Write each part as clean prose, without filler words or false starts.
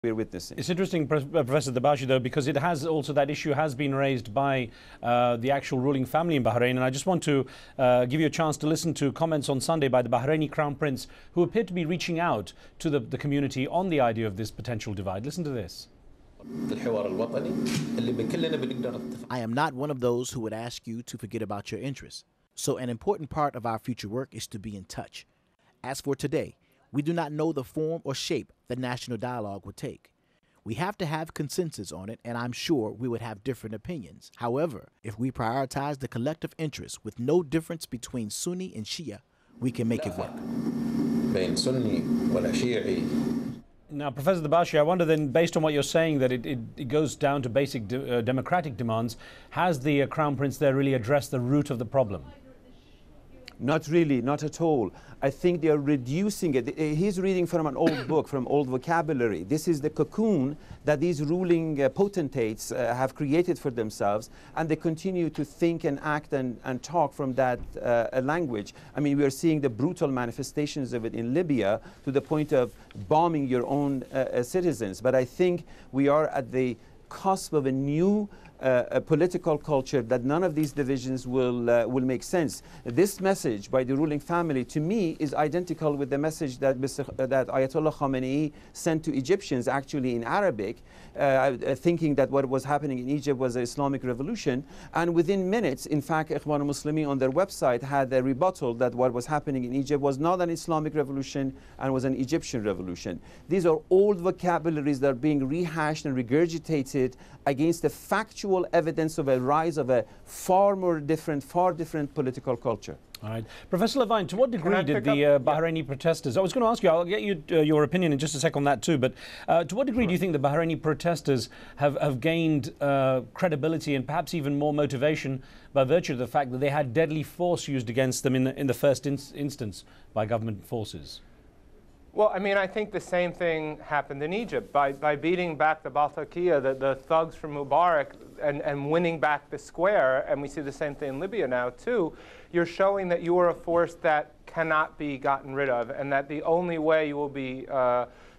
we're witnessing. It's interesting, Professor Dabashi, though, because it has also, that issue has been raised by the actual ruling family in Bahrain. And I just want to give you a chance to listen to comments on Sunday by the Bahraini Crown Prince, who appeared to be reaching out to the community on the idea of this potential divide. Listen to this. I am not one of those who would ask you to forget about your interests. So an important part of our future work is to be in touch. As for today, we do not know the form or shape the national dialogue would take. We have to have consensus on it, and I'm sure we would have different opinions. However, if we prioritize the collective interests with no difference between Sunni and Shia, we can make it work. Now, Professor Dabashi, I wonder then, based on what you're saying, that it goes down to basic democratic demands, has the Crown Prince there really addressed the root of the problem? Not really, not at all. I think they are reducing it. He's reading from an old book, from old vocabulary. This is the cocoon that these ruling potentates have created for themselves, and they continue to think and act and talk from that language. I mean, we are seeing the brutal manifestations of it in Libya to the point of bombing your own citizens. But I think we are at the cusp of a new a political culture that none of these divisions will make sense. This message by the ruling family, to me, is identical with the message that Ayatollah Khamenei sent to Egyptians, actually in Arabic, thinking that what was happening in Egypt was an Islamic revolution. And within minutes, in fact, Ikhwan al-Muslimin on their website had a rebuttal that what was happening in Egypt was not an Islamic revolution and was an Egyptian revolution. These are old vocabularies that are being rehashed and regurgitated against the factual evidence of a rise of a far different political culture. All right. Professor Levine, to what degree did the Bahraini protesters, I was going to ask you, I'll get you your opinion in just a second on that too, but to what degree do you think the Bahraini protesters have gained credibility and perhaps even more motivation by virtue of the fact that they had deadly force used against them in the first instance by government forces? Well, I mean, I think the same thing happened in Egypt. By beating back the Baltaqiya, the thugs from Mubarak, and winning back the square, and we see the same thing in Libya now too, you're showing that you are a force that cannot be gotten rid of, and that the only way you will be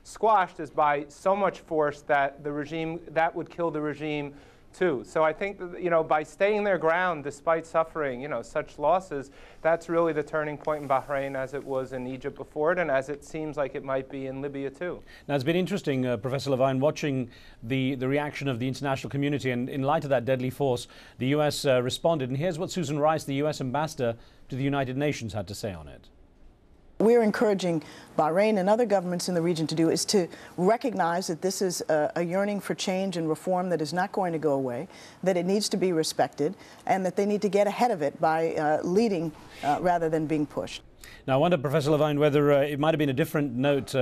squashed is by so much force that the regime, that would kill the regime too. So I think that, you know, by staying their ground despite suffering, you know, such losses, that's really the turning point in Bahrain, as it was in Egypt before it, and as it seems like it might be in Libya too. Now, it's been interesting, Professor Levine, watching the reaction of the international community, and in light of that deadly force, the US responded. And here's what Susan Rice, the US ambassador to the United Nations, had to say on it. We're encouraging Bahrain and other governments in the region to do is to recognize that this is a yearning for change and reform that is not going to go away, that it needs to be respected, and that they need to get ahead of it by leading rather than being pushed. Now, I wonder, Professor Levine, whether it might have been a different note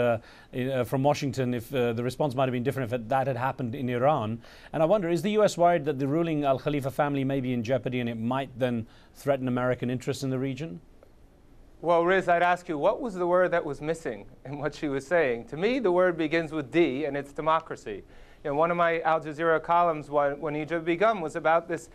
from Washington, if the response might have been different if that had happened in Iran. And I wonder, is the US worried that the ruling Al Khalifa family may be in jeopardy and it might then threaten American interests in the region? Well, Riz, I'd ask you, what was the word that was missing in what she was saying? To me, the word begins with D, and it's democracy. You know, one of my AlJazeera columns when Egypt began was about this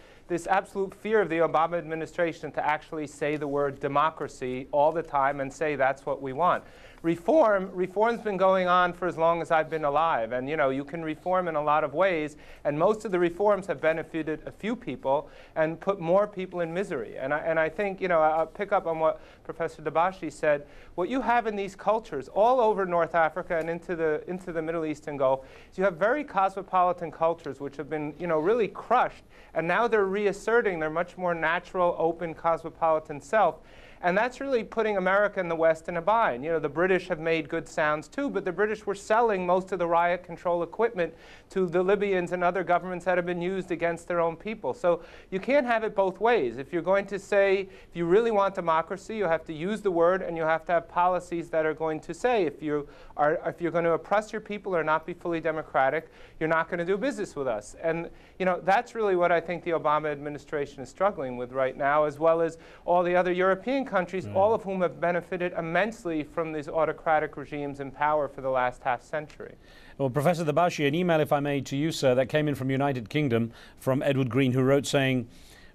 absolute fear of the Obama administration to actually say the word democracy all the time and say that's what we want. Reform's been going on for as long as I've been alive, and you know, you can reform in a lot of ways, and most of the reforms have benefited a few people and put more people in misery. And I think, you know, I'll pick up on what Professor Dabashi said. What you have in these cultures all over North Africa and into the Middle East and Gulf is you have very cosmopolitan cultures which have been, you know, really crushed, and now they're reasserting their much more natural, open, cosmopolitan self. And that's really putting America and the West in a bind. You know, the British have made good sounds too, but the British were selling most of the riot control equipment to the Libyans and other governments that have been used against their own people. So you can't have it both ways. If you're going to say, if you really want democracy, you have to use the word, and you have to have policies that are going to say, if you're going to oppress your people or not be fully democratic, you're not going to do business with us. And you know, that's really what I think the Obama administration is struggling with right now, as well as all the other European countries, all of whom have benefited immensely from these autocratic regimes in power for the last half century. Well, Professor Dabashi, an email, if I may, to you, sir, that came in from United Kingdom from Edward Green, who wrote saying,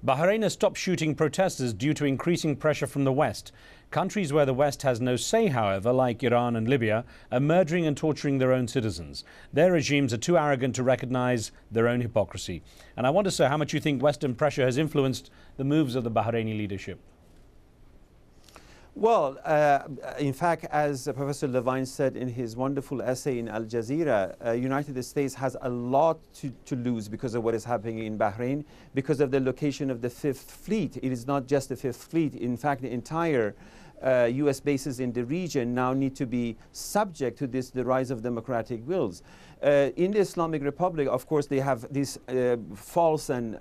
Bahrain has stopped shooting protesters due to increasing pressure from the West. Countries where the West has no say, however, like Iran and Libya, are murdering and torturing their own citizens. Their regimes are too arrogant to recognize their own hypocrisy. And I wonder, sir, how much you think Western pressure has influenced the moves of the Bahraini leadership? Well, in fact, as Professor Levine said in his wonderful essay in AlJazeera, United States has a lot to lose because of what is happening in Bahrain, because of the location of the Fifth Fleet. It is not just the Fifth Fleet. In fact, the entire U.S. bases in the region now need to be subject to the rise of democratic wills. In the Islamic Republic, of course, they have this false and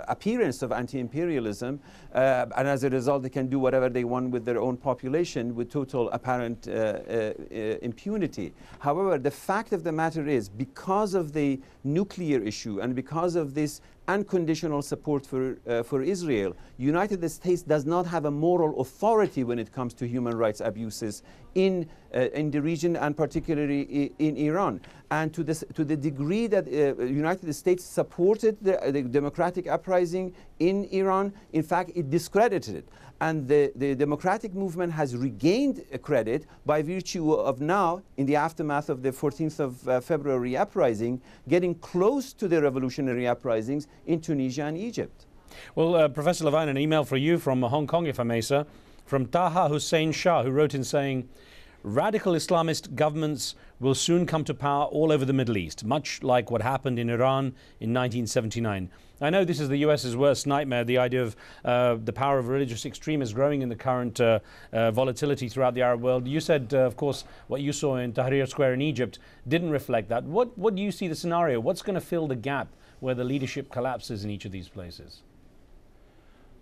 appearance of anti-imperialism, and as a result, they can do whatever they want with their own population with total apparent impunity. However, the fact of the matter is, because of the nuclear issue and because of this unconditional support for Israel, United States does not have a moral authority when it comes to human rights abuses in the region, and particularly in Iran. And to the degree that United States supported the democratic uprising in Iran, in fact, it discredited it. And the democratic movement has regained credit by virtue of now, in the aftermath of the 14th of February uprising, getting close to the revolutionary uprisings in Tunisia and Egypt. Well, Professor Levine, an email for you from Hong Kong, if I may, sir, from Taha Hussein Shah, who wrote in saying, radical Islamist governments will soon come to power all over the Middle East, much like what happened in Iran in 1979. I know this is the US's worst nightmare, the idea of the power of religious extremists growing in the current volatility throughout the Arab world. You said, of course, what you saw in Tahrir Square in Egypt didn't reflect that. What do you see the scenario? What's going to fill the gap where the leadership collapses in each of these places?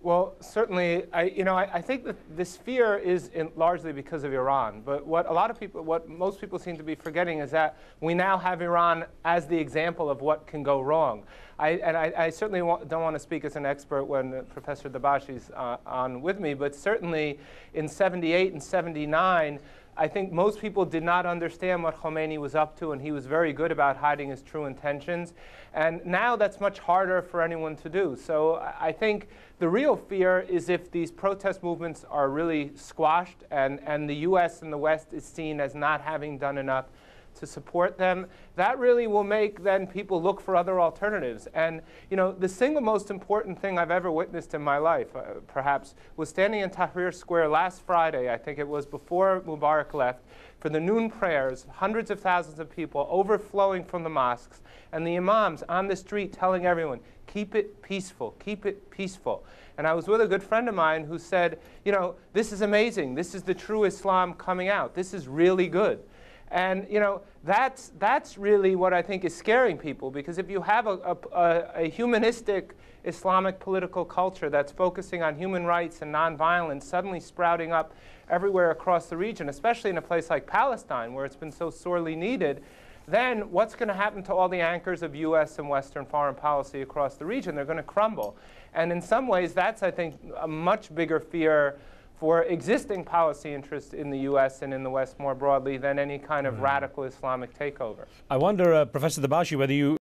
Well, certainly, I think that this fear is largely because of Iran. But what most people seem to be forgetting is that we now have Iran as the example of what can go wrong. I certainly don't want to speak as an expert when Professor Dabashi's on with me, but certainly in 78 and 79, I think most people did not understand what Khomeini was up to, and he was very good about hiding his true intentions. And now that's much harder for anyone to do. So I think the real fear is if these protest movements are really squashed and the US and the West is seen as not having done enough to support them, that really will make then people look for other alternatives. And the single most important thing I've ever witnessed in my life, perhaps, was standing in Tahrir Square last Friday, I think it was before Mubarak left, for the noon prayers, hundreds of thousands of people overflowing from the mosques, and the imams on the street telling everyone, keep it peaceful, keep it peaceful. And I was with a good friend of mine who said, this is amazing, this is the true Islam coming out, this is really good. And that's really what I think is scaring people, because if you have a humanistic Islamic political culture that's focusing on human rights and nonviolence suddenly sprouting up everywhere across the region, especially in a place like Palestine where it's been so sorely needed, then what's going to happen to all the anchors of US and Western foreign policy across the region? They're going to crumble. And in some ways, that's, I think, a much bigger fear for existing policy interests in the US and in the West more broadly than any kind of radical Islamic takeover. I wonder, Professor Dabashi, whether you